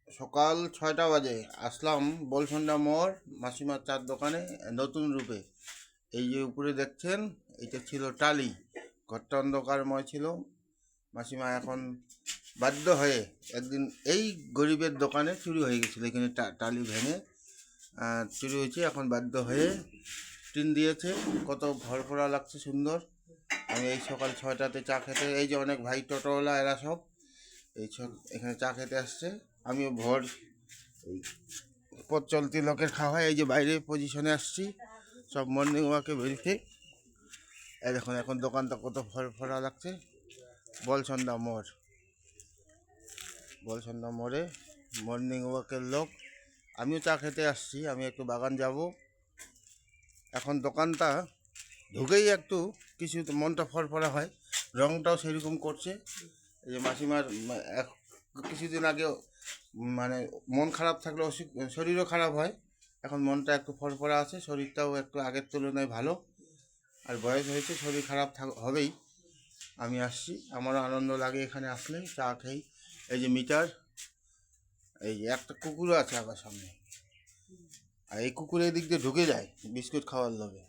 সকাল ৬টা বাজে আসলাম বলসন্ডা মোড় মাসিমার চার দোকানে নতুন রূপে। এই যে উপরে দেখছেন, এটা ছিল টালি, ঘরটা অন্ধকারময় ছিল। মাসিমা এখন বাধ্য হয়ে একদিন এই গরিবের দোকানে চুরি হয়ে গেছিলো, এখানে টালি ভেঙে চুরি হয়েছে। এখন বাধ্য হয়ে টিন দিয়েছে, কত ভরভরা লাগছে, সুন্দর। আমি এই সকাল ৬টাতে চা খেতে, এই যে অনেক ভাই টোটোওয়ালা এরা সব এই সব এখানে চা খেতে আসছে। আমিও ভোর এই পথ চলতি লোকের খাওয়া হয়, এই যে বাইরে পজিশনে আসছি, সব মর্নিং ওয়াকে বেরিয়ে। এই দেখুন এখন দোকানটা কত ভরা লাগছে। বলসন্ডা মোড়, বলসন্ডা মোড়ে মর্নিং ওয়াকের লোক। আমিও চা খেতে আসছি, আমি একটু বাগান যাব। এখন দোকানটা ঢুকেই একটু কিছু মনটা ফরফরা হয়, রঙটাও সেরকম করছে। এই যে মাসিমার কিছুদিন আগে মানে মন খারাপ থাকলে শরীরও খারাপ হয়, এখন মনটা একটু ফরফরা আছে, শরীরটাও একটু আগের তুলনায় ভালো। আর বয়স হয়েছে, শরীর খারাপ হবেই। আমি আসছি, আমারও আনন্দ লাগে এখানে আসলে চা খেই। এই যে মিটার, এই যে একটা কুকুরও আছে আবার সামনে, আর এই কুকুর এই দিক দিয়ে ঢুকে যায় বিস্কুট খাওয়ার লোভে।